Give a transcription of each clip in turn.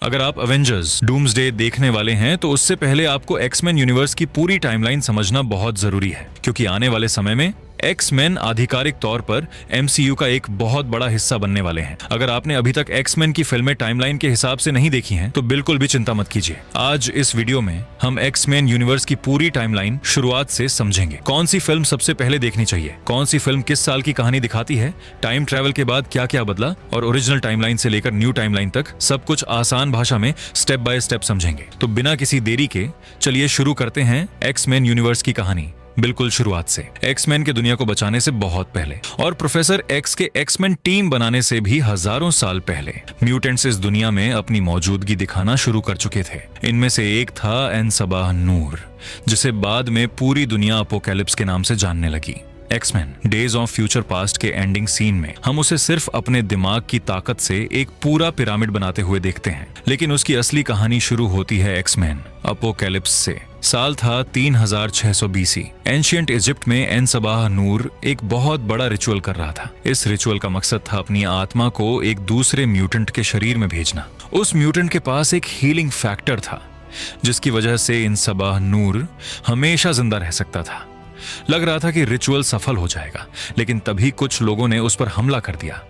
अगर आप Avengers doomsday देखने वाले हैं तो उससे पहले आपको एक्समैन यूनिवर्स की पूरी टाइमलाइन समझना बहुत जरूरी है, क्योंकि आने वाले समय में एक्समैन आधिकारिक तौर पर एमसीयू का एक बहुत बड़ा हिस्सा बनने वाले हैं। अगर आपने अभी तक एक्समैन की फिल्में टाइमलाइन के हिसाब से नहीं देखी हैं, तो बिल्कुल भी चिंता मत कीजिए। आज इस वीडियो में हम एक्समैन यूनिवर्स की पूरी टाइमलाइन शुरुआत से समझेंगे। कौन सी फिल्म सबसे पहले देखनी चाहिए, कौन सी फिल्म किस साल की कहानी दिखाती है, टाइम ट्रैवल के बाद क्या क्या बदला, और ओरिजिनल टाइमलाइन से लेकर न्यू टाइमलाइन तक सब कुछ आसान भाषा में स्टेप बाय स्टेप समझेंगे। तो बिना किसी देरी के चलिए शुरू करते हैं एक्समैन यूनिवर्स की कहानी बिल्कुल शुरुआत से। एक्समैन के दुनिया को बचाने से बहुत पहले और प्रोफेसर एक्स के एक्समैन टीम बनाने से भी हजारों साल पहले म्यूटेंट्स इस दुनिया में अपनी मौजूदगी दिखाना शुरू कर चुके थे। इनमें से एक था एन-सबा नूर, जिसे बाद में पूरी दुनिया अपोकैलिप्स के नाम से जानने लगी। X Men days of future past के एंडिंग सीन में हम उसे सिर्फ अपने दिमाग की ताकत से एक पूरा पिरामिड बनाते हुए देखते हैं, लेकिन उसकी असली कहानी शुरू होती है एक्समैन अपोकैलिप्स से। साल था 3600 बीसी। एंशिएंट इजिप्ट में एन-सबा नूर एक बहुत बड़ा रिचुअल कर रहा था। इस रिचुअल का मकसद था अपनी आत्मा को एक दूसरे म्यूटेंट के शरीर में भेजना। उस म्यूटेंट के पास एक हीलिंग फैक्टर था, जिसकी वजह से एन-सबा नूर हमेशा जिंदा रह सकता था। लग रहा था कि रिचुअल सफल हो जाएगा, लेकिन तभी कुछ लोगों ने उस पर हमला कर दिया।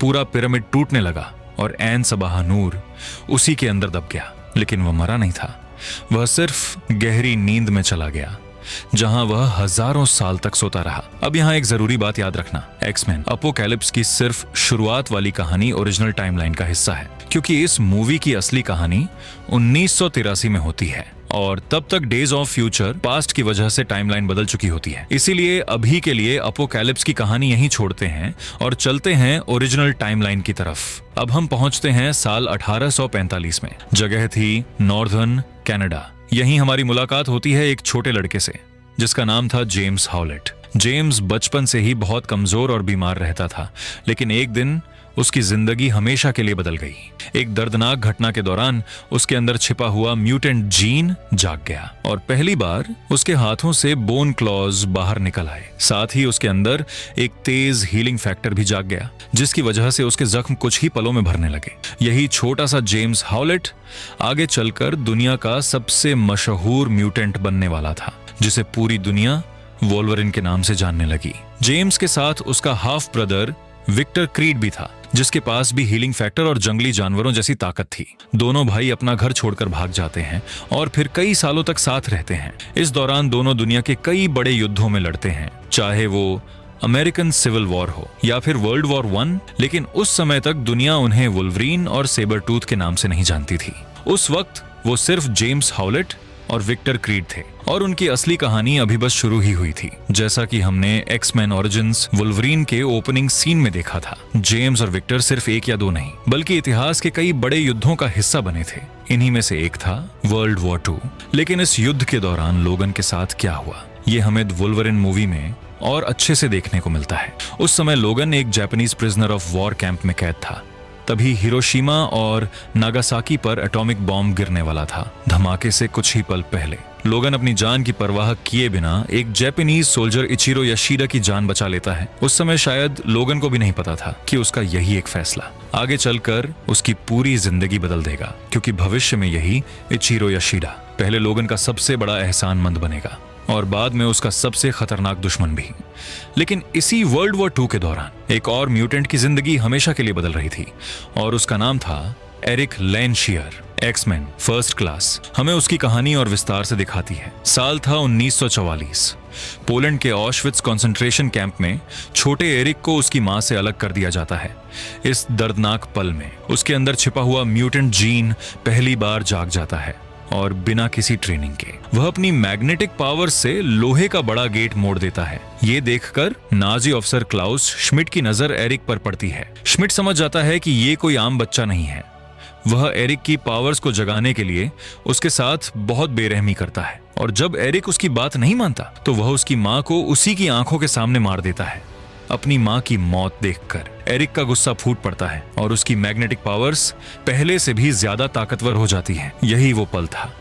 पूरा पिरामिड टूटने लगा और एन-सबा नूर उसी के अंदर दब गया। लेकिन वह मरा नहीं था, वह सिर्फ गहरी नींद में चला गया, जहां वह हजारों साल तक सोता रहा। अब यहाँ एक जरूरी बात याद रखना, एक्समैन अपोकैलिप्स की सिर्फ शुरुआत वाली कहानी ओरिजिनल टाइमलाइन का हिस्सा है, क्योंकि इस मूवी की असली कहानी 1983 में होती है और तब तक डेज ऑफ फ्यूचर पास्ट की वजह से टाइमलाइन बदल चुकी होती है। इसीलिए अभी के लिए अपोकैलिप्स की कहानी यहीं छोड़ते हैं और चलते हैं ओरिजिनल टाइमलाइन की तरफ। अब हम पहुंचते हैं साल 1845 में। जगह थी नॉर्दर्न कनाडा। यहीं हमारी मुलाकात होती है एक छोटे लड़के से, जिसका नाम था जेम्स हॉलेट। जेम्स बचपन से ही बहुत कमजोर और बीमार रहता था, लेकिन एक दिन उसकी जिंदगी हमेशा के लिए बदल गई। एक दर्दनाक घटना के दौरान उसके अंदर छिपा हुआ म्यूटेंट जीन जाग गया और पहली बार उसके हाथों से बोन क्लॉज बाहर निकल आए। साथ ही उसके अंदर एक तेज हीलिंग फैक्टर भी जाग गया, जिसकी वजह से उसके जख्म कुछ ही पलों में भरने लगे। यही छोटा सा जेम्स हॉलेट आगे चलकर दुनिया का सबसे मशहूर म्यूटेंट बनने वाला था, जिसे पूरी दुनिया वोल्वरिन के नाम से जानने लगी। जेम्स के साथ उसका हाफ ब्रदर विक्टर क्रीड भी था, जिसके पास भी हीलिंग फैक्टर और जंगली जानवरों जैसी ताकत थी। दोनों भाई अपना घर छोड़कर भाग जाते हैं और फिर कई सालों तक साथ रहते हैं। इस दौरान दोनों दुनिया के कई बड़े युद्धों में लड़ते हैं, चाहे वो अमेरिकन सिविल वॉर हो या फिर वर्ल्ड वॉर 1। लेकिन उस समय तक दुनिया उन्हें वुल्वरीन और सेबरटूथ के नाम से नहीं जानती थी। उस वक्त वो सिर्फ जेम्स हॉलेट और विक्टर क्रीड थे और उनकी असली कहानी अभी बस शुरू ही हुई थी। जैसा कि हमने एक्समैन ओरिजिन्स वुल्वरीन के ओपनिंग सीन में देखा था, जेम्स और विक्टर सिर्फ एक या दो नहीं, बल्कि इतिहास के कई बड़े युद्धों का हिस्सा बने थे। इन्हीं में से एक था वर्ल्ड वॉर 2। लेकिन इस युद्ध के दौरान लोगन के साथ क्या हुआ, ये हमें वुल्वरीन मूवी में और अच्छे से देखने को मिलता है। उस समय लोगन एक Japanese prisoner of war camp में कैद था। तभी हिरोशिमा और नागासाकी पर एटॉमिक बॉम्ब गिरने वाला था। धमाके से कुछ ही पल पहले लोगन अपनी जान की परवाह किए बिना एक जापानीज सोल्जर इचिरो योशिदा की जान बचा लेता है। उस समय शायद लोगन को भी नहीं पता था कि उसका यही एक फैसला आगे चलकर उसकी पूरी जिंदगी बदल देगा, क्योंकि भविष्य में यही इचिरो योशिदा पहले लोगन का सबसे बड़ा एहसानमंद बनेगा और बाद में उसका सबसे खतरनाक दुश्मन भी। लेकिन इसी वर्ल्ड वॉर 2 के दौरान एक और म्यूटेंट की जिंदगी हमेशा के लिए बदल रही थी और उसका नाम था एरिक लैनशियर। एक्समैन फर्स्ट क्लास हमें उसकी कहानी और विस्तार से दिखाती है। साल था 1944। पोलैंड के ऑशविट्ज कंसंट्रेशन कैंप में छोटे एरिक को उसकी मां से अलग कर दिया जाता है। इस दर्दनाक पल में उसके अंदर छिपा हुआ म्यूटेंट जीन पहली बार जाग जाता है और बिना किसी ट्रेनिंग के वह अपनी मैग्नेटिक पावर से लोहे का बड़ा गेट मोड़ देता है। ये देखकर नाजी अफसर क्लाउस श्मिट की नजर एरिक पर पड़ती है। श्मिट समझ जाता है कि ये कोई आम बच्चा नहीं है। वह एरिक की पावर्स को जगाने के लिए उसके साथ बहुत बेरहमी करता है और जब एरिक उसकी बात नहीं मानता तो वह उसकी मां को उसी की आंखों के सामने मार देता है। अपनी मां की मौत देखकर एरिक का गुस्सा फूट पड़ता है और उसकी मैग्नेटिक पावर्स पहले से भी ज्यादा ताकतवर हो जाती हैं। यही वो पल था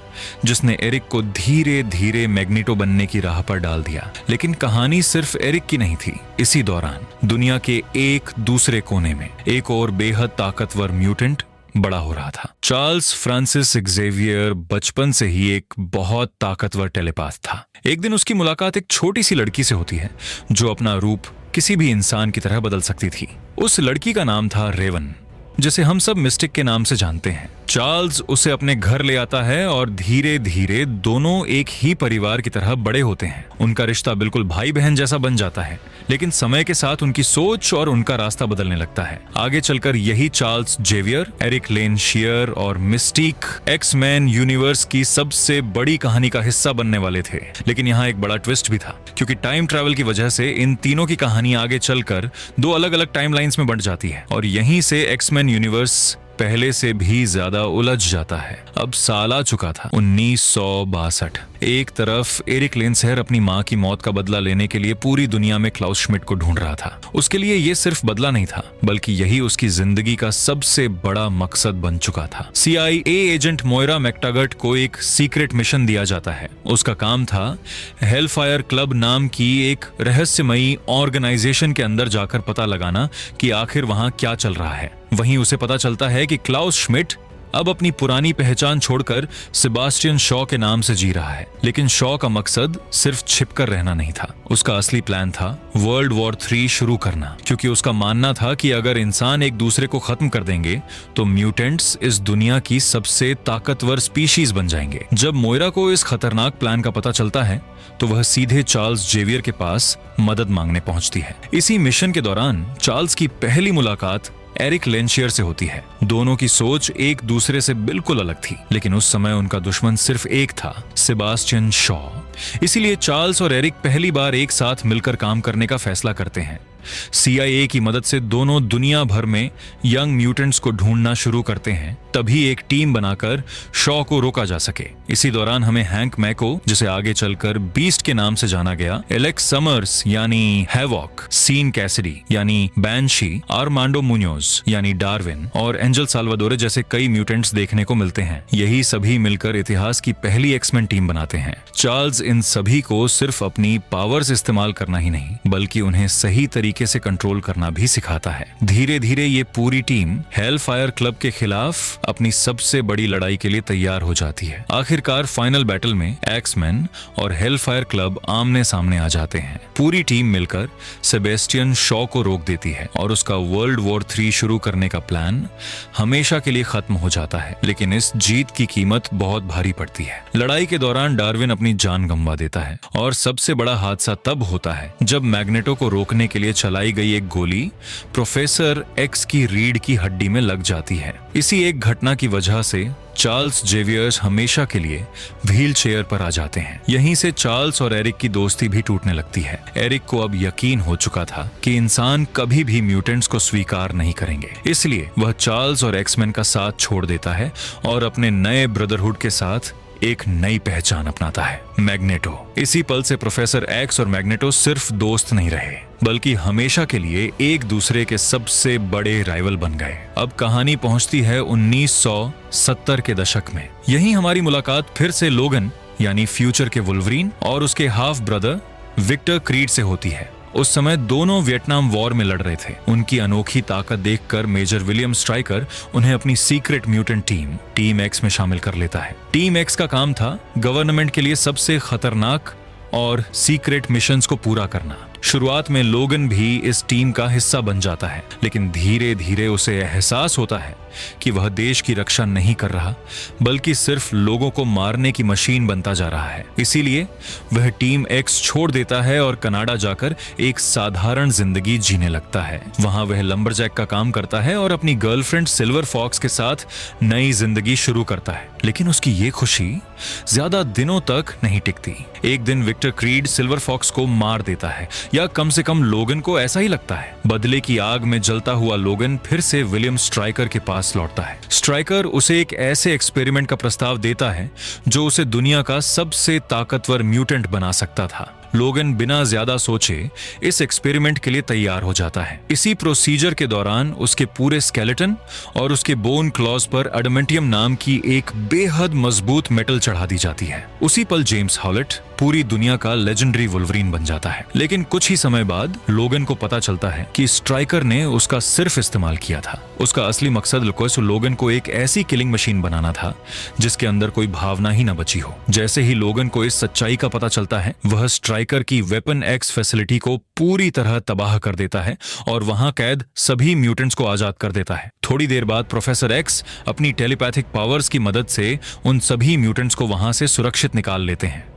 जिसने एरिक को धीरे धीरे मैग्नेटो बनने की राह पर डाल दिया। लेकिन कहानी सिर्फ एरिक की नहीं थी। इसी दौरान दुनिया के एक दूसरे कोने में एक और बेहद ताकतवर म्यूटेंट बड़ा हो रहा था। चार्ल्स फ्रांसिस एक्जेवियर बचपन से ही एक बहुत ताकतवर टेलीपैथ था। एक दिन उसकी मुलाकात एक छोटी सी लड़की से होती है जो अपना रूप किसी भी इंसान की तरह बदल सकती थी। उस लड़की का नाम था रेवन, जिसे हम सब मिस्टिक के नाम से जानते हैं। चार्ल्स उसे अपने घर ले आता है और धीरे धीरे दोनों एक ही परिवार की तरह बड़े होते हैं। उनका रिश्ता बिल्कुल भाई बहन जैसा बन जाता है, लेकिन समय के साथ उनकी सोच और उनका रास्ता बदलने लगता है। आगे चलकर यही चार्ल्स जेवियर, एरिक लेन शियर और मिस्टिक एक्समैन यूनिवर्स की सबसे बड़ी कहानी का हिस्सा बनने वाले थे। लेकिन यहाँ एक बड़ा ट्विस्ट भी था, क्योंकि टाइम ट्रैवल की वजह से इन तीनों की कहानी आगे चलकर दो अलग अलग टाइमलाइंस में बंट जाती है और यहीं से एक्समैन यूनिवर्स पहले से भी ज्यादा उलझ जाता है। अब साल आ चुका था 1962। एक तरफ एरिक लेंसहेयर अपनी मां की मौत का बदला लेने के लिए पूरी दुनिया में क्लाउस श्मिड को ढूंढ रहा था। उसके लिए ये सिर्फ बदला नहीं था, बल्कि यही उसकी जिंदगी का सबसे बड़ा मकसद बन चुका था। CIA एजेंट मोयरा मैकटागर्ट को एक सीक्रेट मिशन दिया जाता है। उसका काम था हेलफायर क्लब नाम की एक रहस्यमयी ऑर्गेनाइजेशन के अंदर जाकर पता लगाना कि आखिर वहां क्या चल रहा है। वहीं उसे पता चलता है कि क्लाउस श्मिड अब अपनी पुरानी पहचान छोड़कर सेबास्टियन शॉ के नाम से जी रहा है। लेकिन शॉ का मकसद सिर्फ छिपकर रहना नहीं था। उसका असली प्लान था वर्ल्ड वॉर 3 शुरू करना, क्योंकि उसका मानना था कि अगर इंसान एक दूसरे को खत्म कर देंगे तो म्यूटेंट्स इस दुनिया की सबसे ताकतवर स्पीशीज बन जाएंगे। जब मोयरा को इस खतरनाक प्लान का पता चलता है तो वह सीधे चार्ल्स जेवियर के पास मदद मांगने पहुंचती है। इसी मिशन के दौरान चार्ल्स की पहली मुलाकात एरिक लेंशियर से होती है। दोनों की सोच एक दूसरे से बिल्कुल अलग थी, लेकिन उस समय उनका दुश्मन सिर्फ एक था, सेबास्टियन शॉ। इसीलिए चार्ल्स और एरिक पहली बार एक साथ मिलकर काम करने का फैसला करते हैं। CIA की मदद से दोनों दुनिया भर में यंग म्यूटेंट्स को ढूंढना शुरू करते हैं, तभी एक टीम बनाकर शॉ को रोका जा सके। इसी दौरान हमें हैंक मैको, जिसे आगे चलकर बीस्ट के नाम से जाना गया, एलेक्स समर्स यानी हैवॉक, सीन कैसिडी यानी बैंशी, आर्मांडो मुन्योज यानी डार्विन और एंजल साल्वाडोरे जैसे कई म्यूटेंट्स देखने को मिलते हैं। यही सभी मिलकर इतिहास की पहली एक्समैन टीम बनाते हैं। चार्ल्स इन सभी को सिर्फ अपनी पावर्स इस्तेमाल करना ही नहीं, बल्कि उन्हें सही तरीके से कंट्रोल करना भी सिखाता है। धीरे धीरे ये पूरी टीम हेलफायर क्लब के खिलाफ अपनी सबसे बड़ी लड़ाई के लिए तैयार हो जाती है। आखिरकार फाइनल बैटल में एक्समैन और हेलफायर क्लब आमने सामने आ जाते हैं। पूरी टीम मिलकर सेबेस्टियन शॉ को रोक देती है और उसका वर्ल्ड वॉर 3 शुरू करने का प्लान हमेशा के लिए खत्म हो जाता है। लेकिन इस जीत की कीमत बहुत भारी पड़ती है। लड़ाई के दौरान डार्विन अपनी जान गंवा देता है और सबसे बड़ा हादसा तब होता है जब मैग्नेटो को रोकने के लिए चलाई गई एक गोली प्रोफेसर एक्स की रीढ़ की हड्डी में लग जाती है। इसी एक घटना की वजह से चार्ल्स जेवियर्स हमेशा के लिए व्हील चेयर पर आ जाते हैं। यहीं से चार्ल्स और एरिक की दोस्ती भी टूटने लगती है। एरिक को अब यकीन हो चुका था कि इंसान कभी भी म्यूटेंट्स को स्वीकार नहीं करेंगे, इसलिए वह चार्ल्स और एक्समैन का साथ छोड़ देता है और अपने नए ब्रदरहुड के साथ एक नई पहचान अपनाता है, मैग्नेटो। इसी पल से प्रोफेसर एक्स और मैग्नेटो सिर्फ दोस्त नहीं रहे, बल्कि हमेशा के लिए एक दूसरे के सबसे बड़े राइवल बन गए। अब कहानी पहुंचती है 1970 के दशक में। यहीं हमारी मुलाकात फिर से लोगन यानी फ्यूचर के वुल्वरीन और उसके हाफ ब्रदर विक्टर क्रीड से होती है। उस समय दोनों वियतनाम वॉर में लड़ रहे थे। उनकी अनोखी ताकत देखकर मेजर विलियम स्ट्राइकर उन्हें अपनी सीक्रेट म्यूटेंट टीम एक्स में शामिल कर लेता है। टीम एक्स का काम था गवर्नमेंट के लिए सबसे खतरनाक और सीक्रेट मिशंस को पूरा करना। शुरुआत में लोगन भी इस टीम का हिस्सा बन जाता है, लेकिन धीरे धीरे उसे एहसास होता है कि वह देश की रक्षा नहीं कर रहा, बल्कि सिर्फ लोगों को मारने की मशीन बनता जा रहा है। इसीलिए वह टीम एक्स छोड़ देता है और कनाडा जाकर एक साधारण जिंदगी जीने लगता है। वहां वह लंबरजैक का काम करता है और अपनी गर्लफ्रेंड सिल्वर फॉक्स के साथ नई जिंदगी शुरू करता है। लेकिन उसकी ये खुशी ज्यादा दिनों तक नहीं टिकती। एक दिन विक्टर क्रीड सिल्वर फॉक्स को मार देता है, या कम से कम लोगन को ऐसा ही लगता है। बदले की आग में जलता हुआ लोगन फिर से विलियम स्ट्राइकर के पास लौटता है। स्ट्राइकर उसे एक ऐसे एक्सपेरिमेंट का प्रस्ताव देता है जो उसे दुनिया का सबसे ताकतवर म्यूटेंट बना सकता था। लोगन बिना ज्यादा सोचे इस एक्सपेरिमेंट के लिए तैयार हो जाता है। इसी प्रोसीजर के दौरान उसके पूरे स्केलेटन और उसके बोन क्लॉज पर अडमेंटियम नाम की एक बेहद मजबूत मेटल चढ़ा दी जाती है। उसी पल जेम्स हॉलेट पूरी दुनिया का लेजेंडरी वुल्वरीन बन जाता है। लेकिन कुछ ही समय बाद लोगन को पता चलता है कि स्ट्राइकर ने उसका सिर्फ इस्तेमाल किया था। उसका असली मकसद लुकोस लोगन को एक ऐसी किलिंग मशीन बनाना था जिसके अंदर कोई भावना ही न बची हो। जैसे ही लोगन को इस सच्चाई का पता चलता है, वह स्ट्राइकर की वेपन एक्स फैसिलिटी को पूरी तरह तबाह कर देता है और वहां कैद सभी म्यूटेंट्स को आजाद कर देता है। थोड़ी देर बाद प्रोफेसर एक्स अपनी टेलीपैथिक पावर्स की मदद से उन सभी म्यूटेंट्स को वहां से सुरक्षित निकाल लेते हैं।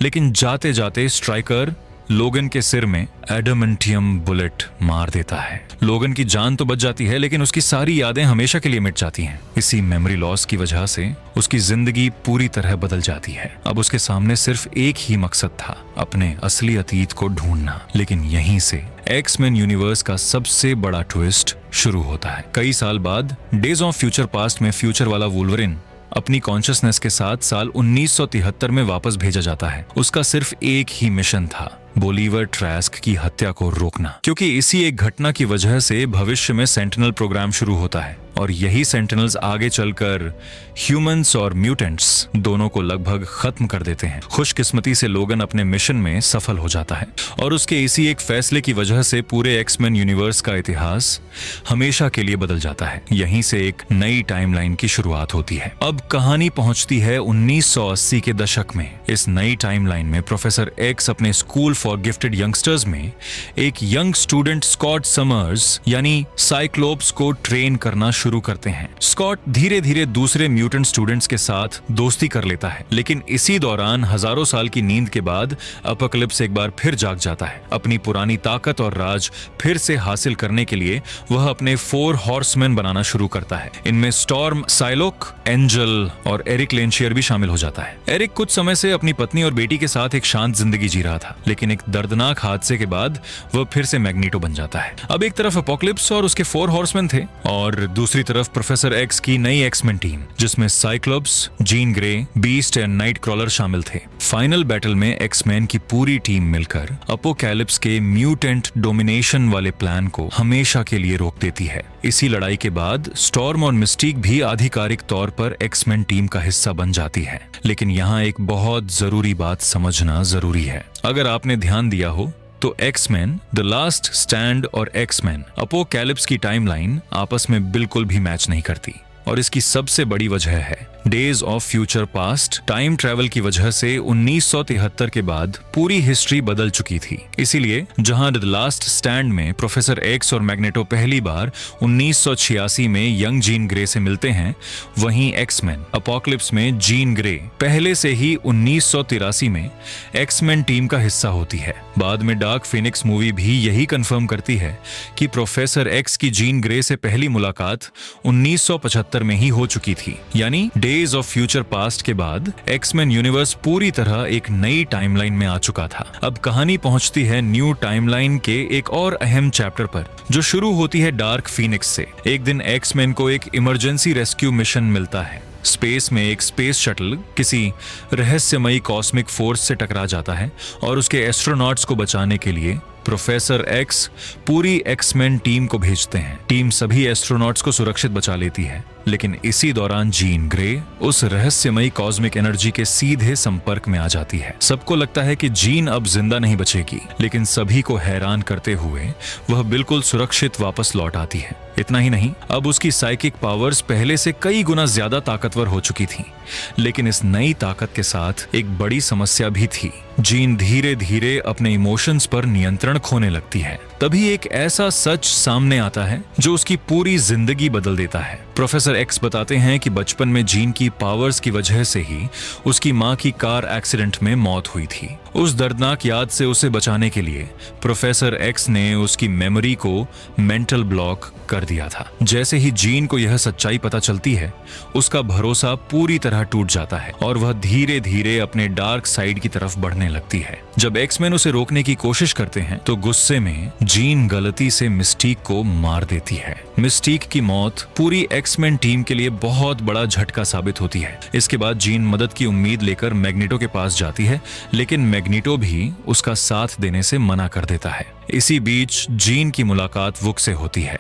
लेकिन जाते जाते स्ट्राइकर लोगन के सिर में एडमेंटियम बुलेट मार देता है। लोगन की जान तो बच जाती है, लेकिन उसकी सारी यादें हमेशा के लिए मिट जाती हैं। इसी मेमोरी लॉस की वजह से उसकी जिंदगी पूरी तरह बदल जाती है। अब उसके सामने सिर्फ एक ही मकसद था, अपने असली अतीत को ढूंढना। लेकिन यहीं से एक्समैन यूनिवर्स का सबसे बड़ा ट्विस्ट शुरू होता है। कई साल बाद डेज ऑफ फ्यूचर पास्ट में फ्यूचर वाला वुल्वरीन अपनी कॉन्शियसनेस के साथ साल 1973 में वापस भेजा जाता है। उसका सिर्फ एक ही मिशन था, बोलीवर ट्रैस्क की हत्या को रोकना, क्योंकि इसी एक घटना की वजह से भविष्य में सेंटिनल प्रोग्राम शुरू होता है और यही सेंटिनल्स आगे चलकर ह्यूमंस और म्यूटेंट्स दोनों को लगभग खत्म कर देते हैं। खुशकिस्मती से लोगन अपने मिशन में सफल हो जाता है और उसके इसी एक फैसले की वजह से पूरे एक्समैन यूनिवर्स का इतिहास हमेशा के लिए बदल जाता है। यहीं से एक नई टाइमलाइन की शुरुआत होती है। अब कहानी पहुंचती है 1980 के दशक में। इस नई टाइमलाइन में प्रोफेसर एक्स अपने स्कूल फॉर गिफ्टेड यंगस्टर्स में एक यंग स्टूडेंट स्कॉट समर्स यानी साइक्लोप्स को ट्रेन करना शुरू करते हैं। स्कॉट धीरे धीरे दूसरे म्यूटेंट स्टूडेंट्स के साथ दोस्ती कर लेता है, लेकिन इसी दौरान हजारों साल की नींद के बाद अपोकलिप्स एक बार फिर जाग जाता है। अपनी पुरानी ताकत और राज फिर से हासिल करने के लिए वह अपने 4 हॉर्समैन बनाना शुरू करता है। इनमें स्टॉर्म, साइलोक, एंजल और एरिक लेंशियर भी शामिल हो जाता है। एरिक कुछ समय से अपनी पत्नी और बेटी के साथ एक शांत जिंदगी जी रहा था, लेकिन एक दर्दनाक हादसे के बाद वह फिर से मैग्नीटो बन जाता है। अब एक तरफ अपोकलिप्स और उसके 4 हॉर्समैन थे और दूसरी तरफ प्रोफेसर एक्स की नई एक्समैन टीम, जिसमें cyclops, Jean Grey, beast and night crawler शामिल थे। फाइनल बैटल में एक्समैन की पूरी टीम मिलकर अपोकैलिप्स के म्यूटेंट डोमिनेशन वाले प्लान को हमेशा के लिए रोक देती है। इसी लड़ाई के बाद स्टॉर्म और मिस्टीक भी आधिकारिक तौर पर एक्समैन टीम का हिस्सा बन जाती है। लेकिन यहाँ एक बहुत जरूरी बात समझना जरूरी है। अगर आपने ध्यान दिया हो तो एक्समैन, द लास्ट स्टैंड और एक्समैन अपोकैलिप्स की टाइमलाइन आपस में बिल्कुल भी मैच नहीं करती और इसकी सबसे बड़ी वजह है days of future past. Time travel की वजह से 1973 के बाद पूरी हिस्ट्री बदल चुकी थी। इसीलिए जहां द लास्ट स्टैंड में प्रोफेसर एक्स और मैग्नेटो पहली बार 1986 में यंग जीन ग्रे से मिलते हैं, वहीं एक्समैन अपोकलिप्स में जीन ग्रे पहले से ही 1983 में एक्समैन टीम का हिस्सा होती है। बाद में डार्क फिनिक्स मूवी भी यही कंफर्म करती है कि प्रोफेसर एक्स की जीन ग्रे से पहली मुलाकात 1975 में ही हो चुकी थी। यानी डेज ऑफ फ्यूचर पास्ट के बाद एक्समैन यूनिवर्स पूरी तरह एक नई टाइमलाइन में आ चुका था। अब कहानी पहुंचती है न्यू टाइमलाइन के एक और अहम चैप्टर पर, जो शुरू होती है डार्क फीनिक्स से। एक दिन एक्समैन को एक इमरजेंसी रेस्क्यू मिशन मिलता है। स्पेस में एक स्पेस शटल किसी रहस्यमयी कॉस्मिक फोर्स से टकरा जाता है और उसके एस्ट्रोनॉट्स को बचाने के लिए प्रोफेसर एक्स पूरी एक्समैन टीम को भेजते हैं। टीम सभी एस्ट्रोनॉट्स को सुरक्षित बचा लेती है, लेकिन इसी दौरान जीन ग्रे उस रहस्यमयी कॉस्मिक एनर्जी के सीधे संपर्क में आ जाती है। सबको लगता है कि जीन अब जिंदा नहीं बचेगी, लेकिन सभी को हैरान करते हुए वह बिल्कुल सुरक्षित वापस लौट आती है। इतना ही नहीं, अब उसकी साइकिक पावर्स पहले से कई गुना ज्यादा ताकतवर हो चुकी थी। लेकिन इस नई ताकत के साथ एक बड़ी समस्या भी थी। जीन धीरे धीरे अपने इमोशंस पर नियंत्रण खोने लगती है। तभी एक ऐसा सच सामने आता है जो उसकी पूरी जिंदगी बदल देता है। प्रोफेसर एक्स बताते हैं कि बचपन में जीन की पावर्स की वजह से ही उसकी मां की कार एक्सीडेंट में मौत हुई थी। उस दर्दनाक याद से उसे बचाने के लिए प्रोफेसर एक्स ने उसकी मेमोरी को मेंटल ब्लॉक कर दिया था। जैसे ही जीन को यह सच्चाई पता चलती है, उसका भरोसा पूरी तरह टूट जाता है और वह धीरे धीरे अपने डार्क साइड की तरफ बढ़ने लगती है। जब एक्समैन उसे रोकने की कोशिश करते हैं तो गुस्से में जीन गलती से मिस्टीक को मार देती है। मिस्टीक की मौत पूरी एक्समैन टीम के लिए बहुत बड़ा झटका साबित होती है। इसके बाद जीन मदद की उम्मीद लेकर मैग्नेटो के पास जाती है, लेकिन मैग्नीटो भी उसका साथ देने से मना कर देता है। इसी बीच जीन की मुलाकात वुक से होती है,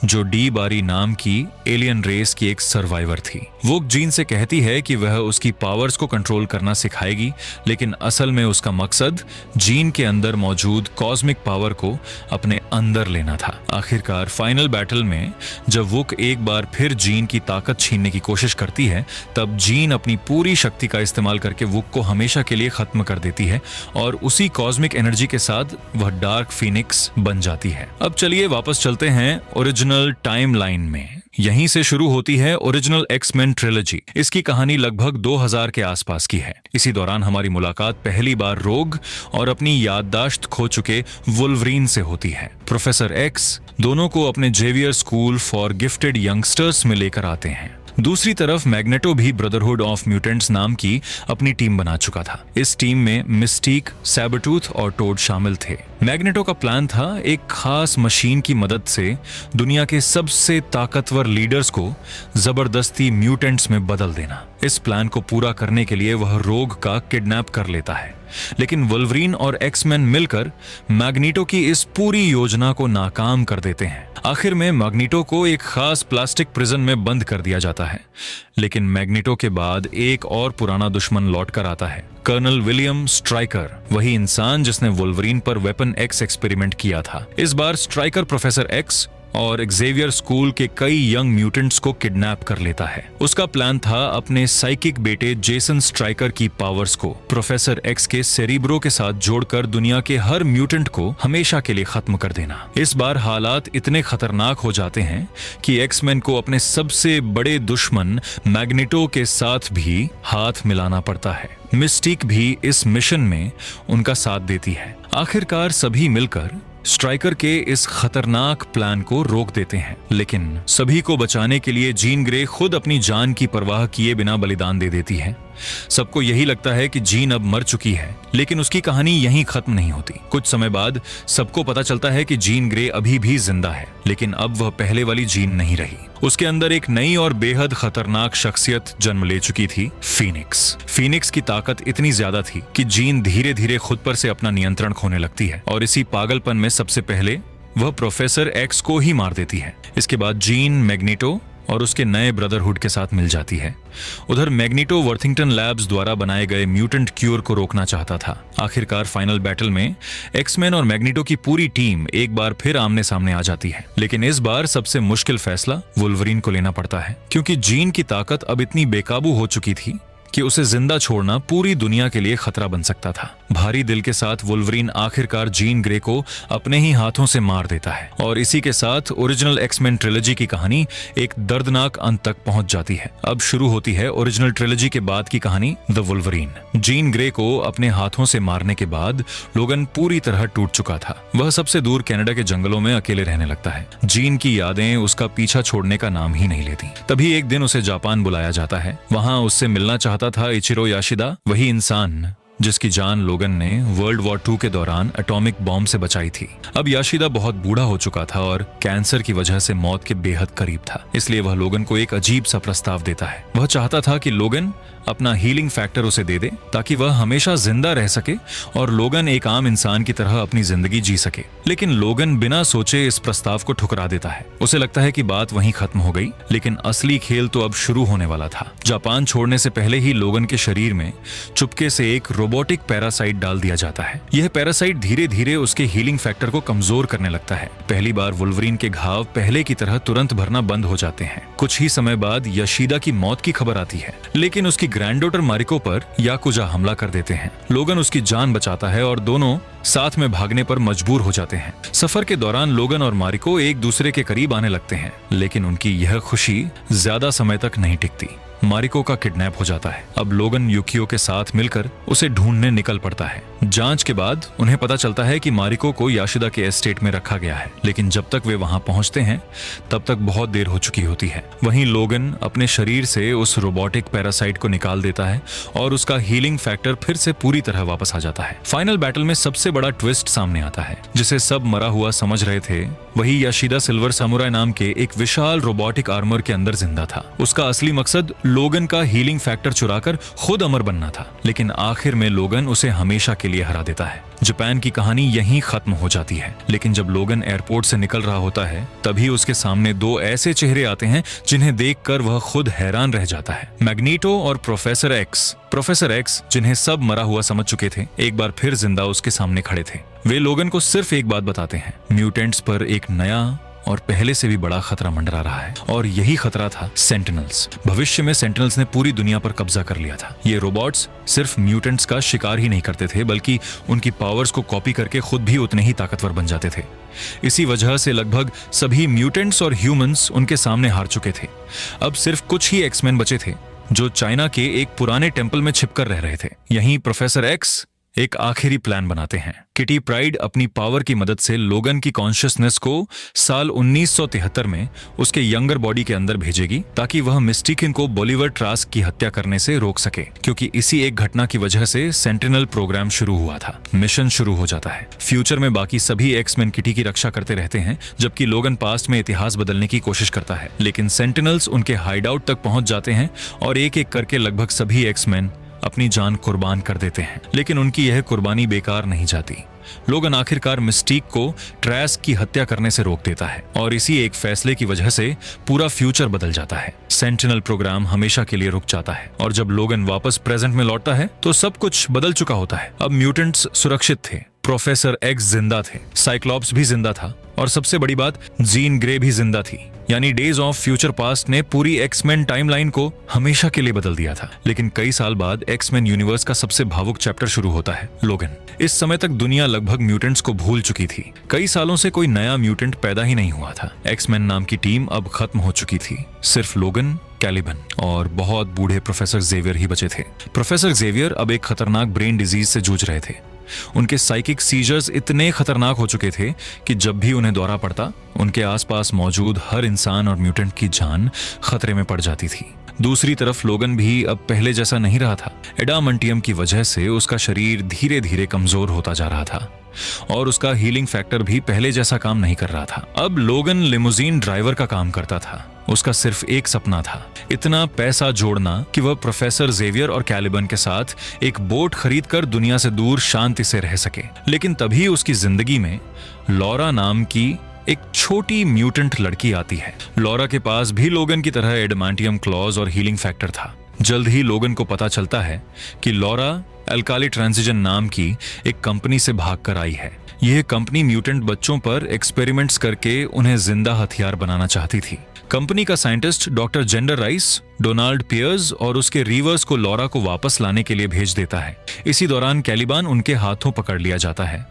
जो डी बारी नाम की एलियन रेस की एक सर्वाइवर थी। वुक जीन से कहती है कि वह उसकी पावर्स को कंट्रोल करना सिखाएगी, लेकिन असल में उसका मकसद जीन के अंदर मौजूद कॉस्मिक पावर को अपने अंदर लेना था। आखिरकार फाइनल बैटल में जब वुक एक बार फिर जीन की ताकत छीनने की कोशिश करती है, तब जीन अपनी पूरी शक्ति का इस्तेमाल करके वुक को हमेशा के लिए खत्म कर देती है और उसी कॉस्मिक एनर्जी के साथ वह डार्क फीनिक्स बन जाती है। अब चलिए वापस चलते हैं ओरिजिनल टाइमलाइन में। यहीं से शुरू होती है ओरिजिनल एक्समैन ट्रिलॉजी। इसकी कहानी लगभग 2000 के आसपास की है। इसी दौरान हमारी मुलाकात पहली बार रोग और अपनी याददाश्त खो चुके वुल्वरीन से होती है। प्रोफेसर एक्स दोनों को अपने Xavier school for gifted youngsters में लेकर आते हैं। दूसरी तरफ मैग्नेटो भी ब्रदरहुड ऑफ म्यूटेंट्स नाम की अपनी टीम बना चुका था। इस टीम में मिस्टीक, सैबरटूथ और टोड शामिल थे। मैग्नेटो का प्लान था एक खास मशीन की मदद से दुनिया के सबसे ताकतवर लीडर्स को जबरदस्ती म्यूटेंट्स में बदल देना। इस प्लान को पूरा करने के लिए वह रोग का किडनैप कर लेता है, लेकिन वुल्वरीन और एक्समैन मिलकर मैग्नीटो की इस पूरी योजना को नाकाम कर देते हैं। आखिर में मैग्नीटो को एक खास प्लास्टिक प्रिजन में बंद कर दिया जाता है, लेकिन मैग्नीटो के बाद एक और पुराना दुश्मन लौट कर आता है, कर्नल विलियम स्ट्राइकर, वही इंसान जिसने वुल्वरीन पर वेपन एक्स एक्सपेरिमेंट किया था। इस बार स्ट्राइकर प्रोफेसर एक्स और एक्सेवियर स्कूल के कई यंग म्यूटेंट्स को किडनैप कर लेता है। उसका प्लान था अपने साइकिक बेटे जेसन स्ट्राइकर की पावर्स को प्रोफेसर एक्स के सेरिब्रो के साथ जोड़कर दुनिया के हर म्यूटेंट को हमेशा के लिए खत्म कर देना। इस बार हालात इतने खतरनाक हो जाते हैं कि एक्समैन को अपने सबसे बड़े दुश्मन मैग्नेटो के साथ भी हाथ मिलाना पड़ता है। मिस्टीक भी इस मिशन में उनका साथ देती है। आखिरकार सभी मिलकर स्ट्राइकर के इस खतरनाक प्लान को रोक देते हैं, लेकिन सभी को बचाने के लिए जीन ग्रे खुद अपनी जान की परवाह किए बिना बलिदान दे देती है। सबको यही लगता है कि जीन अब मर चुकी है, लेकिन उसकी कहानी यहीं खत्म नहीं होती। कुछ समय बाद सबको पता चलता है कि जीन ग्रे अभी भी जिंदा है, लेकिन अब वह पहले वाली जीन नहीं रही। उसके अंदर एक नई और बेहद खतरनाक शख्सियत जन्म ले चुकी थी, फीनिक्स। फीनिक्स की ताकत इतनी ज्यादा थी कि जीन धीरे धीरे खुद पर से अपना नियंत्रण खोने लगती है और इसी पागलपन में सबसे पहले वह प्रोफेसर एक्स को ही मार देती है। इसके बाद जीन मैग्नीटो और उसके नए ब्रदरहुड के साथ मिल जाती है। उधर मैग्नीटो वर्थिंगटन लैब्स द्वारा बनाए गए म्यूटेंट क्यूर को रोकना चाहता था। आखिरकार फाइनल बैटल में एक्समैन और मैग्नीटो की पूरी टीम एक बार फिर आमने सामने आ जाती है, लेकिन इस बार सबसे मुश्किल फैसला वुल्वरीन को लेना पड़ता है, क्योंकि जीन की ताकत अब इतनी बेकाबू हो चुकी थी कि उसे जिंदा छोड़ना पूरी दुनिया के लिए खतरा बन सकता था। भारी दिल के साथ वुल्वरीन आखिरकार जीन ग्रे को अपने ही हाथों से मार देता है और इसी के साथ ओरिजिनल एक्समैन ट्रिलॉजी की कहानी एक दर्दनाक अंत तक पहुंच जाती है। अब शुरू होती है ओरिजिनल ट्रिलॉजी के बाद की कहानी, द वुल्वरीन। जीन ग्रे को अपने हाथों से मारने के बाद लोगन पूरी तरह टूट चुका था। वह सबसे दूर कनाडा के जंगलों में अकेले रहने लगता है। जीन की यादें उसका पीछा छोड़ने का नाम ही नहीं लेती। तभी एक दिन उसे जापान बुलाया जाता है। वहां उससे मिलना चाहता था इचिरो याशिदा, वही इंसान जिसकी जान लोगन ने वर्ल्ड वॉर 2 के दौरान एटॉमिक बॉम्ब से बचाई थी। अब याशिदा बहुत बूढ़ा हो चुका था और कैंसर की वजह से मौत के बेहद करीब था, इसलिए वह लोगन को एक अजीब सा प्रस्ताव देता है। वह चाहता था कि लोगन अपना हीलिंग फैक्टर उसे दे दे ताकि वह हमेशा जिंदा रह सके और लोगन एक आम इंसान की तरह अपनी जिंदगी जी सके। लेकिन लोगन बिना सोचे इस प्रस्ताव को ठुकरा देता है। उसे लगता है कि बात वहीं खत्म हो गई, लेकिन असली खेल तो अब शुरू होने वाला था। जापान छोड़ने से पहले ही लोगन के शरीर में चुपके से एक रोबोटिक पैरासाइट डाल दिया जाता है। यह पैरासाइट धीरे धीरे उसके हीलिंग फैक्टर को कमजोर करने लगता है। पहली बार वुल्वरीन के घाव पहले की तरह तुरंत भरना बंद हो जाते हैं। कुछ ही समय बाद याशिदा की मौत की खबर आती है, लेकिन उसकी ग्रैंडडॉटर मारिको पर याकुजा हमला कर देते हैं। लोगन उसकी जान बचाता है और दोनों साथ में भागने पर मजबूर हो जाते हैं। सफर के दौरान लोगन और मारिको एक दूसरे के करीब आने लगते हैं, लेकिन उनकी यह खुशी ज्यादा समय तक नहीं टिकती। मारिको का किडनैप हो जाता है। अब लोगन युकियो के साथ मिलकर उसे ढूंढने निकल पड़ता है। जांच के बाद उन्हें पता चलता है कि मारिको को याशिदा के एस्टेट में रखा गया है, लेकिन जब तक वे वहां पहुंचते हैं तब तक बहुत देर हो चुकी होती है। वहीं लोगन अपने शरीर से उस रोबोटिक पैरासाइट को निकाल देता है और उसका हीलिंग फैक्टर फिर से पूरी तरह वापस आ जाता है। फाइनल बैटल में सबसे बड़ा ट्विस्ट सामने आता है, जिसे सब मरा हुआ समझ रहे थे। वही याशिदा सिल्वर समुराई नाम के एक विशाल रोबोटिक आर्मर के अंदर जिंदा था। उसका असली मकसद लोगन का हीलिंग फैक्टर चुराकर खुद अमर बनना था, लेकिन आखिर में लोगन उसे हमेशा के लिए हरा देता है। जापान की कहानी यहीं खत्म हो जाती है, लेकिन जब लोगन एयरपोर्ट से निकल रहा होता है तभी उसके सामने दो ऐसे चेहरे आते हैं जिन्हें देखकर वह खुद हैरान रह जाता है। मैग्नीटो और प्रोफेसर एक्स। प्रोफेसर एक्स, जिन्हें सब मरा हुआ समझ चुके थे, एक बार फिर जिंदा उसके सामने खड़े थे। वे लोगन को सिर्फ एक बात बताते हैं, म्यूटेंट्स पर एक नया और पहले से भी बड़ा खतरा मंडरा रहा है, और यही खतरा था सेंटिनल्स। भविष्य में सेंटिनल्स ने पूरी दुनिया पर कब्जा कर लिया था। ये रोबोट्स सिर्फ म्यूटेंट्स का शिकार ही नहीं करते थे, बल्कि उनकी पावर्स को कॉपी करके खुद भी उतने ही ताकतवर बन जाते थे। इसी वजह से लगभग सभी म्यूटेंट्स और ह्यूमंस उनके सामने हार चुके थे। अब सिर्फ कुछ ही एक्समैन बचे थे, जो चाइना के एक पुराने टेंपल में छिपकर रह रहे थे। यहीं प्रोफेसर एक्स एक आखिरी प्लान बनाते हैं। किटी प्राइड अपनी पावर की मदद से लोगन की कॉन्शियसनेस को साल 1973 में उसके यंगर बॉडी के अंदर भेजेगी, ताकि वह मिस्टीकिन को बोलिवर ट्रास्क की हत्या करने से रोक सके, क्योंकि इसी एक घटना की वजह से सेंटिनल प्रोग्राम शुरू हुआ था। मिशन शुरू हो जाता है। फ्यूचर में बाकी सभी एक्समैन किटी की रक्षा करते रहते हैं, जबकि लोगन पास्ट में इतिहास बदलने की कोशिश करता है, लेकिन सेंटिनल्स उनके हाइडआउट तक पहुंच जाते हैं और एक एक करके लगभग सभी एक्समैन अपनी जान कुर्बान कर देते हैं। लेकिन उनकी यह कुर्बानी बेकार नहीं जाती। लोगन आखिरकार मिस्टीक को ट्रैस्क की हत्या करने से रोक देता है, और इसी एक फैसले की वजह से पूरा फ्यूचर बदल जाता है। सेंटिनल प्रोग्राम हमेशा के लिए रुक जाता है, और जब लोगन वापस प्रेजेंट में लौटता है तो सब कुछ बदल चुका होता है। अब म्यूटेंट्स सुरक्षित थे, प्रोफेसर एक्स जिंदा थे, साइक्लॉप्स भी जिंदा था, और सबसे बड़ी बात, जीन ग्रे भी जिंदा थी। यानी डेज ऑफ फ्यूचर पास्ट ने पूरी एक्समैन टाइमलाइन को हमेशा के लिए बदल दिया था। लेकिन कई साल बाद एक्समैन यूनिवर्स का सबसे भावुक चैप्टर शुरू होता है, लोगन। इस समय तक दुनिया लगभग म्यूटेंट्स को भूल चुकी थी। कई सालों से कोई नया म्यूटेंट पैदा ही नहीं हुआ था। एक्समैन नाम की टीम अब खत्म हो चुकी थी। सिर्फ लोगन, कैलिबन और बहुत बूढ़े प्रोफेसर जेवियर ही बचे थे। प्रोफेसर जेवियर अब एक खतरनाक ब्रेन डिजीज से जूझ रहे थे। उनके साइकिक सीजर्स इतने खतरनाक हो चुके थे कि जब भी उन्हें दौरा पड़ता, उनके आसपास मौजूद हर इंसान और म्यूटेंट की जान खतरे में पड़ जाती थी। दूसरी तरफ लोगन भी अब पहले जैसा नहीं रहा था। एडामंटियम की वजह से उसका शरीर धीरे धीरे कमजोर होता जा रहा था, और उसका हीलिंग फैक्टर भी पहले जैसा काम नहीं कर रहा था। अब लोगन लिमोजीन ड्राइवर का काम करता था। उसका सिर्फ एक सपना था, इतना पैसा जोड़ना कि वह प्रोफेसर जेवियर और कैलिबन के साथ एक बोट खरीदकर दुनिया से दूर शांति से रह सके। लेकिन तभी उसकी जिंदगी में लॉरा नाम की एक छोटी म्यूटेंट लड़की आती है। लॉरा के पास भी लोगन की तरह एडामांटियम क्लॉज और हीलिंग फैक्टर था। जल्द ही लोगन को पता चलता है कि लॉरा अल्काली ट्रांजिशन नाम की एक कंपनी से भागकर आई है। यह कंपनी म्यूटेंट बच्चों पर एक्सपेरिमेंट्स करके उन्हें जिंदा हथियार बनाना चाहती थी। कंपनी का scientist doctor Zander Rice Donald Pierce और उसके रीवर्स को लॉरा को वापस लाने के लिए भेज देता है। इसी दौरान कैलिबान उनके हाथों पकड़ लिया जाता है,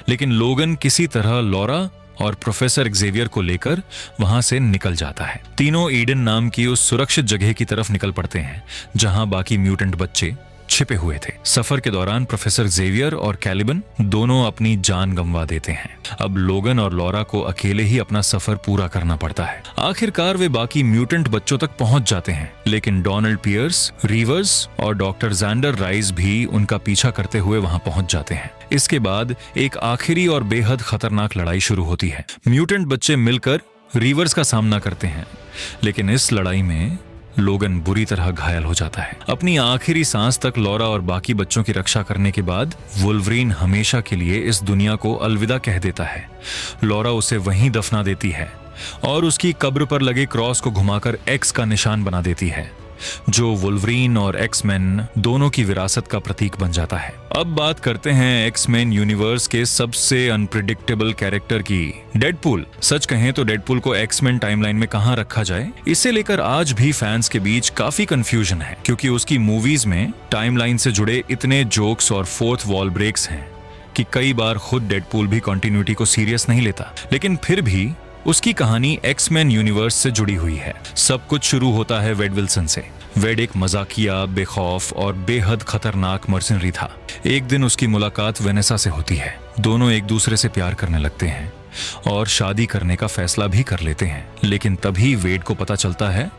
लेकिन लोगन किसी तरह लॉरा और प्रोफेसर एक्जेवियर को लेकर वहां से निकल जाता है। तीनों ईडन नाम की उस सुरक्षित जगह की तरफ निकल पड़ते हैं जहां बाकी म्यूटेंट बच्चे छिपे हुए थे। सफर के दौरान प्रोफेसर जेवियर और कैलिबन दोनों अपनी जान गंवा देते हैं। अब लोगन और लॉरा को अकेले ही अपना सफर पूरा करना पड़ता है। आखिरकार वे बाकी म्यूटेंट बच्चों तक पहुंच जाते हैं, लेकिन डोनाल्ड पियर्स, रीवर्स और डॉक्टर जैंडर राइस भी उनका पीछा करते हुए वहां पहुंच जाते हैं। इसके बाद एक आखिरी और बेहद खतरनाक लड़ाई शुरू होती है। म्यूटेंट बच्चे मिलकर रीवर्स का सामना करते हैं, लेकिन इस लड़ाई में लोगन बुरी तरह घायल हो जाता है। अपनी आखिरी सांस तक लॉरा और बाकी बच्चों की रक्षा करने के बाद वुल्वरीन हमेशा के लिए इस दुनिया को अलविदा कह देता है। लॉरा उसे वहीं दफना देती है और उसकी कब्र पर लगे क्रॉस को घुमाकर एक्स का निशान बना देती है, जो वुल्वरीन और एक्समैन दोनों की विरासत का प्रतीक बन जाता है। अब बात करते हैं एक्समैन यूनिवर्स के सबसे अनप्रिडिक्टेबल कैरेक्टर की, डेडपूल। सच कहें तो डेडपूल को एक्समैन टाइमलाइन में कहां रखा जाए, इसे लेकर आज भी फैंस के बीच काफी कंफ्यूजन है, क्योंकि उसकी मूवीज में टाइमलाइन से जुड़े इतने जोक्स और फोर्थ वॉल ब्रेक्स हैं कि कई बार खुद डेडपूल भी कंटिन्यूटी को सीरियस नहीं लेता। लेकिन फिर भी उसकी कहानी एक्समैन यूनिवर्स से जुड़ी हुई है। सब कुछ शुरू होता है वेड विल्सन से। वेड एक मजाकिया, बेखौफ और बेहद खतरनाक मर्सनरी था। एक दिन उसकी मुलाकात वेनेसा से होती है। दोनों एक दूसरे से प्यार करने लगते हैं, और शादी करने का फैसला भी कर लेते हैं। लेकिन तभी वेड को पता चलता है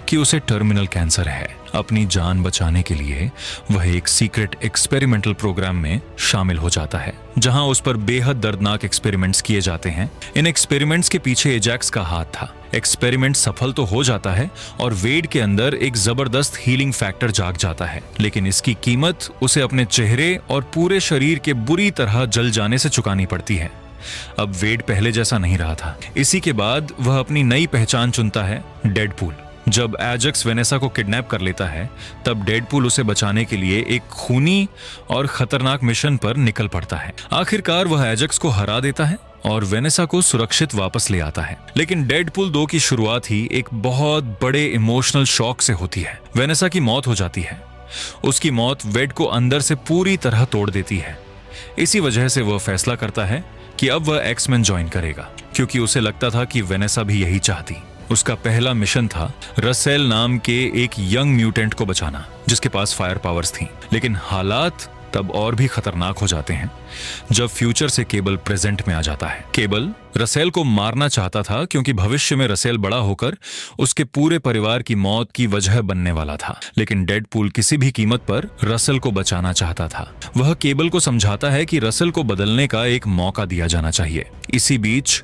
कि उसे टर्मिनल कैंसर है। अपनी जान बचाने के लिए वह एक सीक्रेट एक्सपेरिमेंटल प्रोग्राम में शामिल हो जाता है, जहां उस पर बेहद दर्दनाक एक्सपेरिमेंट्स किए जाते हैं। इन एक्सपेरिमेंट्स के पीछे एजैक्स का हाथ था। एक्सपेरिमेंट सफल तो हो जाता है और वेड के अंदर एक जबरदस्त हीलिंग फैक्टर जाग जाता है, लेकिन इसकी कीमत उसे अपने चेहरे और पूरे शरीर के बुरी तरह जल जाने से चुकानी पड़ती है। अब वेड पहले जैसा नहीं रहा था। इसी के बाद वह अपनी नई पहचान चुनता है, डेडपूल। जब एजैक्स वेनेसा को किडनैप कर लेता है, तब डेडपूल उसे बचाने के लिए एक खूनी और खतरनाक मिशन पर निकल पड़ता है। आखिरकार वह एजैक्स को हरा देता है और वेनेसा को सुरक्षित वापस ले आता है। लेकिन डेडपूल 2 की शुरुआत ही एक बहुत बड़े इमोशनल शॉक से होती है। वेनेसा की मौत हो जाती है। उसकी मौत वेड को अंदर से पूरी तरह तोड़ देती है। इसी वजह से वह फैसला करता है कि अब वह एक्समैन ज्वाइन करेगा, क्योंकि उसे लगता था कि वेनेसा भी यही चाहती। उसका पहला मिशन था रसेल नाम के एक यंग म्यूटेंट को बचाना, जिसके पास फायर पावर्स थी। लेकिन हालात तब और भी खतरनाक हो जाते हैं जब फ्यूचर से केबल प्रेजेंट में आ जाता है। केबल रसेल को मारना चाहता था, क्योंकि भविष्य में रसेल बड़ा होकर उसके पूरे परिवार की मौत की वजह बनने वाला था। लेकिन डेडपूल किसी भी कीमत पर रसेल को बचाना चाहता था। वह केबल को समझाता है कि रसेल को बदलने का एक मौका दिया जाना चाहिए। इसी बीच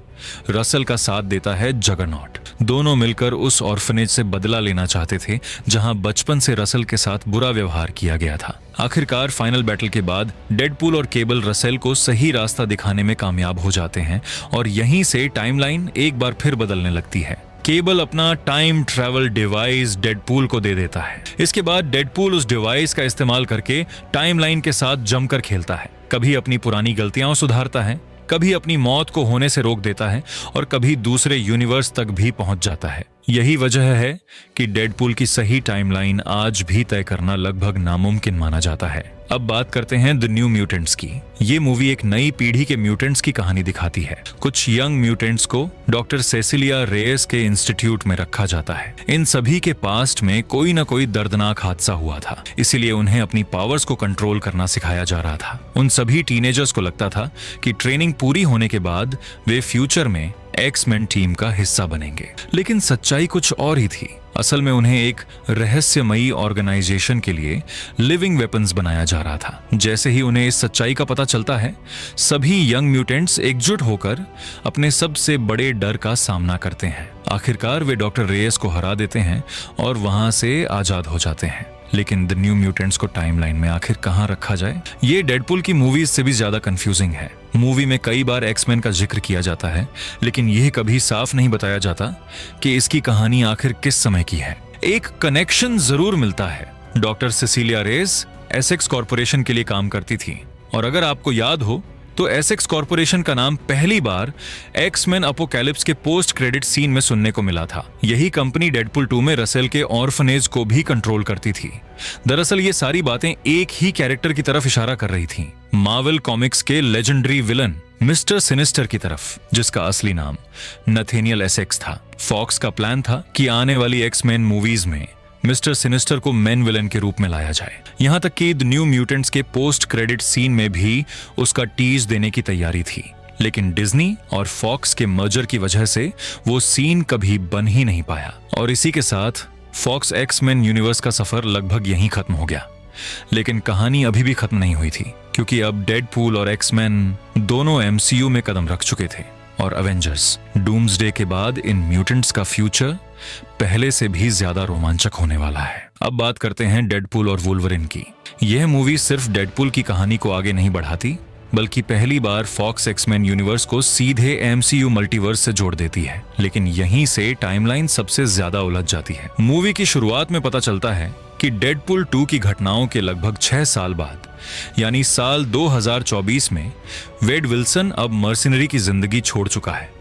रसेल का साथ देता है जगरनॉट। दोनों मिलकर उस ऑर्फनेज से बदला लेना चाहते थे, जहां बचपन से रसेल के साथ बुरा व्यवहार किया गया था। आखिरकार फाइनल बैटल के बाद डेडपूल और केबल रसेल को सही रास्ता दिखाने में कामयाब हो जाते हैं और यहीं से टाइमलाइन एक बार फिर बदलने लगती है। केबल अपना टाइम ट्रैवल डिवाइस डेडपूल को दे देता है। इसके बाद डेडपूल उस डिवाइस का इस्तेमाल करके टाइमलाइन के साथ जमकर खेलता है। कभी अपनी पुरानी गलतियां सुधारता है, कभी अपनी मौत को होने से रोक देता है और कभी दूसरे यूनिवर्स तक भी पहुंच जाता है। यही वजह है कि डेडपूल की सही टाइमलाइन आज भी तय करना लगभग नामुमकिन माना जाता है। अब बात करते हैं द न्यू म्यूटेंट्स की। ये मूवी एक नई पीढ़ी के म्यूटेंट्स की कहानी दिखाती है। कुछ यंग म्यूटेंट्स को डॉक्टर सेसिलिया रेयस के इंस्टीट्यूट में रखा जाता है। इन सभी के पास्ट में कोई न कोई दर्दनाक हादसा हुआ था, इसीलिए उन्हें अपनी पावर्स को कंट्रोल करना सिखाया जा रहा था। उन सभी टीनेजर्स को लगता था कि ट्रेनिंग पूरी होने के बाद वे फ्यूचर में एक्समैन टीम का हिस्सा बनेंगे। लेकिन सच्चाई कुछ और ही थी। असल में उन्हें एक रहस्यमयी ऑर्गेनाइजेशन के लिए लिविंग वेपन्स बनाया जा रहा था। जैसे ही उन्हें इस सच्चाई का पता चलता है, सभी यंग म्यूटेंट्स एकजुट होकर अपने सबसे बड़े डर का सामना करते हैं। आखिरकार वे डॉक्टर रेयस को हरा देते हैं और वहां से आजाद हो जाते हैं। लेकिन द न्यू म्यूटेंट्स को टाइमलाइन में आखिर कहां रखा जाए, ये डेडपूल की मूवीज से भी ज्यादा कंफ्यूजिंग है। मूवी में कई बार एक्समैन का जिक्र किया जाता है, लेकिन यह कभी साफ नहीं बताया जाता कि इसकी कहानी आखिर किस समय की है। एक कनेक्शन जरूर मिलता है। Doctor Cecilia Reyes Essex corporation के लिए काम करती थी, और अगर आपको याद हो तो एसेक्स कॉर्पोरेशन का नाम पहली बार एक्समैन अपोकैलिप्स के पोस्ट क्रेडिट सीन में सुनने को मिला था। यही कंपनी डेडपूल 2 में रसेल के ऑर्फनेज को भी कंट्रोल करती थी। दरअसल ये सारी बातें एक ही कैरेक्टर की तरफ इशारा कर रही थीं, मार्वल कॉमिक्स के लेजेंडरी विलन मिस्टर सिनिस्टर की तरफ, जिसका असली नाम नथेनियल एसेक्स था। फॉक्स का प्लान था कि आने वाली एक्समैन मूवीज में मिस्टर सिनिस्टर को मेन विलन के रूप में लाया जाए। यहां तक कि द न्यू म्यूटेंट्स के पोस्ट क्रेडिट सीन में भी उसका टीज देने की तैयारी थी। लेकिन डिज्नी और फॉक्स के मर्जर की वजह से वो सीन कभी बन ही नहीं पाया, और इसी के साथ फॉक्स एक्समैन यूनिवर्स का सफर लगभग यहीं खत्म हो गया। लेकिन कहानी अभी भी खत्म नहीं हुई थी, क्योंकि अब डेडपूल और एक्समैन दोनों एमसीयू में कदम रख चुके थे, और अवेंजर्स डूम्सडे के बाद इन म्यूटेंट्स का फ्यूचर पहले से भी ज्यादा रोमांचक होने वाला है। अब बात करते हैं डेडपूल और वुल्वरिन की। यह मूवी सिर्फ डेडपूल की कहानी को आगे नहीं बढ़ाती, बल्कि पहली बार फॉक्स एक्समैन यूनिवर्स को सीधे एमसीयू मल्टीवर्स से जोड़ देती है। लेकिन यहीं से टाइमलाइन सबसे ज्यादा उलझ जाती है। मूवी की शुरुआत में पता चलता है कि डेडपूल 2 की घटनाओं के लगभग 6 साल बाद, यानी साल 2024 में, वेड विल्सन अब मर्सिनरी की जिंदगी छोड़ चुका है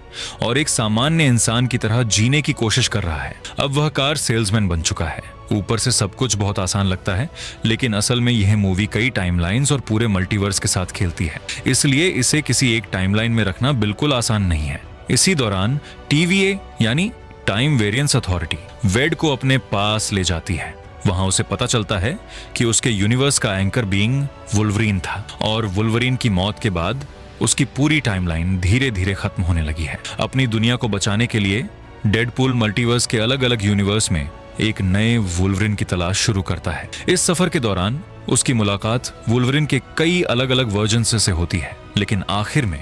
और एक सामान्य इंसान की तरह जीने की कोशिश कर रहा है। अब वह कार सेल्समैन बन चुका है। ऊपर से सब कुछ बहुत आसान लगता है, लेकिन असल में यह मूवी कई टाइमलाइंस और पूरे मल्टीवर्स के साथ खेलती है, इसलिए इसे किसी एक टाइमलाइन में रखना बिल्कुल आसान नहीं है। इसी दौरान TVA यानी टाइम वेरिएंस अथॉरिटी वेड को अपने पास ले जाती है। वहां उसे पता चलता है कि उसके यूनिवर्स का एंकर बीइंग वुल्वरीन था, और वुल्वरीन की मौत के बाद उसकी पूरी टाइमलाइन धीरे धीरे खत्म होने लगी है। अपनी दुनिया को बचाने के लिए डेडपूल मल्टीवर्स के अलग अलग यूनिवर्स में एक नए वुल्वरिन की तलाश शुरू करता है। इस सफर के दौरान उसकी मुलाकात वुल्वरिन के कई अलग अलग वर्जन से होती है, लेकिन आखिर में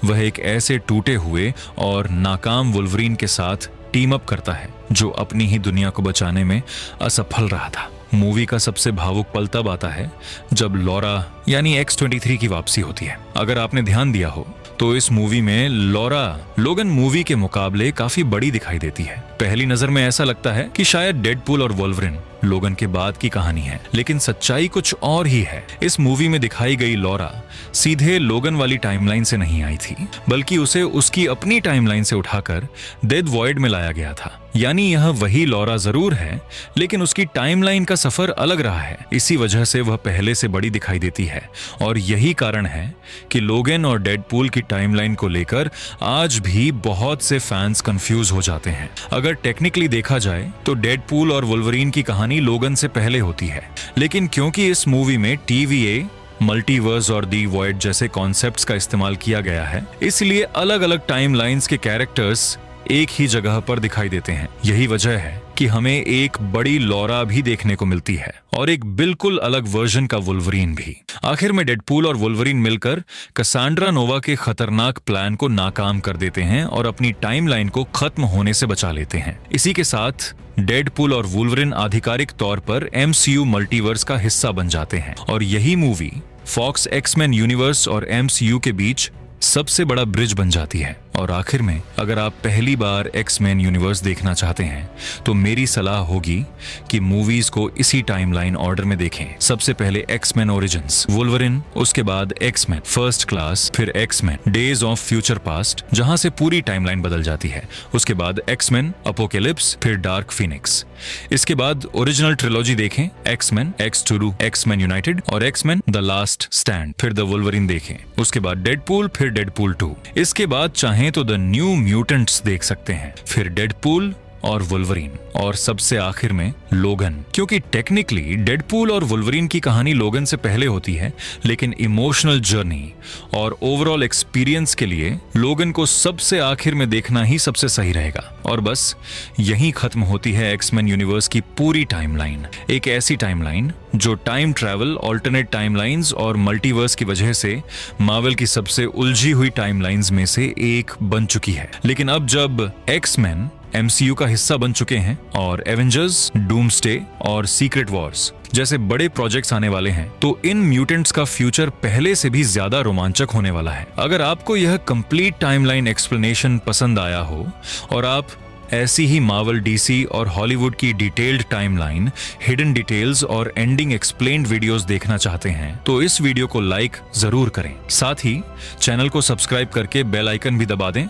वह एक ऐसे टूटे हुए और नाकाम वुल्वरिन के साथ टीम अप करता है जो अपनी ही दुनिया को बचाने में असफल रहा था। मूवी का सबसे भावुक पल तब आता है जब लॉरा यानी X-23 की वापसी होती है। अगर आपने ध्यान दिया हो तो इस मूवी में लॉरा लोगन मूवी के मुकाबले काफी बड़ी दिखाई देती है। पहली नजर में ऐसा लगता है कि शायद डेडपूल और वुल्वरिन लोगन के बाद की कहानी है, लेकिन सच्चाई कुछ और ही है। इस मूवी में दिखाई गई लॉरा सीधे लोगन वाली टाइमलाइन से नहीं आई थी, बल्कि उसे उसकी अपनी टाइमलाइन से उठाकर डेड वॉइड में लाया गया था। यानी यह वही लॉरा जरूर है, लेकिन उसकी टाइमलाइन का सफर अलग रहा है। इसी वजह से वह पहले से बड़ी दिखाई देती है, और यही कारण है कि लोगन और डेडपूल की टाइमलाइन को लेकर आज भी बहुत से फैंस कंफ्यूज हो जाते हैं। अगर टेक्निकली देखा जाए तो डेडपूल और वुल्वरिन की कहानी लोगन से पहले होती है, लेकिन क्योंकि इस मूवी में TVA, मल्टीवर्स और दी वॉइड जैसे कॉन्सेप्ट्स का इस्तेमाल किया गया है, इसलिए अलग अलग टाइमलाइंस के कैरेक्टर्स एक ही जगह पर दिखाई देते हैं। यही वजह है कि हमें एक बड़ी लॉरा भी देखने को मिलती है और एक बिल्कुल अलग वर्जन का वुल्वरिन भी। आखिर में डेडपूल और वुल्वरिन मिलकर कसांड्रा नोवा के खतरनाक प्लान को नाकाम कर देते हैं और अपनी टाइमलाइन को खत्म होने से बचा लेते हैं। इसी के साथ डेडपूल और वुल्वरिन आधिकारिक तौर पर MCU मल्टीवर्स का हिस्सा बन जाते हैं, और यही मूवी फॉक्स X-Men यूनिवर्स और MCU के बीच सबसे बड़ा ब्रिज बन जाती है। और आखिर में अगर आप पहली बार X-Men यूनिवर्स देखना चाहते हैं तो मेरी सलाह होगी कि मूवीज को इसी टाइमलाइन ऑर्डर में देखें। सबसे पहले X-Men ओरिजिन्स, वुल्वरिन, उसके बाद X-Men फर्स्ट क्लास, फिर X-Men days of future past, जहां से पूरी टाइमलाइन बदल जाती है। उसके बाद X-Men अपोकेलिप्स, फिर डार्क फीनिक्स। इसके बाद ओरिजिनल ट्रिलॉजी देखें, X-Men X-2, X-Men यूनाइटेड और X-Men द लास्ट स्टैंड, फिर द वुल्वरिन देखें। उसके बाद डेडपूल, फिर डेडपूल 2। इसके बाद चाहें तो द न्यू म्यूटेंट्स देख सकते हैं, फिर डेडपूल और वुल्वरिन, और सबसे आखिर में लोगन। क्योंकि टेक्निकली डेडपूल और वुल्वरिन की कहानी लोगन से पहले होती है, लेकिन इमोशनल जर्नी और ओवरऑल एक्सपीरियंस के लिए लोगन को सबसे आखिर में देखना ही सबसे सही रहेगा। और बस यहीं खत्म होती है X-Men यूनिवर्स की पूरी टाइमलाइन। एक ऐसी टाइमलाइन जो टाइम ट्रैवल, ऑल्टरनेट टाइमलाइंस और मल्टीवर्स की वजह से मार्वल की सबसे उलझी हुई टाइमलाइंस में से एक बन चुकी है। लेकिन अब जब X-Men MCU का हिस्सा बन चुके हैं और एवेंजर्स, डूम्सडे और सीक्रेट वॉर्स जैसे बड़े प्रोजेक्ट्स आने वाले हैं, तो इन म्यूटेंट्स का फ्यूचर पहले से भी ज्यादा रोमांचक होने वाला है। अगर आपको यह कंप्लीट टाइमलाइन एक्सप्लेनेशन पसंद आया हो और आप ऐसी ही मार्वल, DC और हॉलीवुड की डिटेल्ड टाइमलाइन, हिडन डिटेल्स और एंडिंग एक्सप्लेन्ड वीडियोस देखना चाहते हैं, तो इस वीडियो को लाइक जरूर करें। साथ ही चैनल को सब्सक्राइब करके बेल आइकन भी दबा दें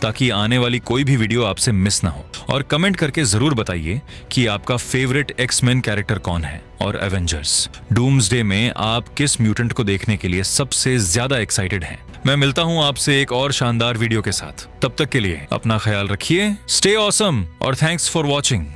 ताकि आने वाली कोई भी वीडियो आपसे मिस ना हो। और कमेंट करके जरूर बताइए कि आपका फेवरेट X-Men कैरेक्टर कौन है, और एवेंजर्स डूम्सडे में आप किस म्यूटेंट को देखने के लिए सबसे ज्यादा एक्साइटेड हैं। मैं मिलता हूं आपसे एक और शानदार वीडियो के साथ। तब तक के लिए अपना ख्याल रखिए, स्टे ऑसम और थैंक्स फॉर वॉचिंग।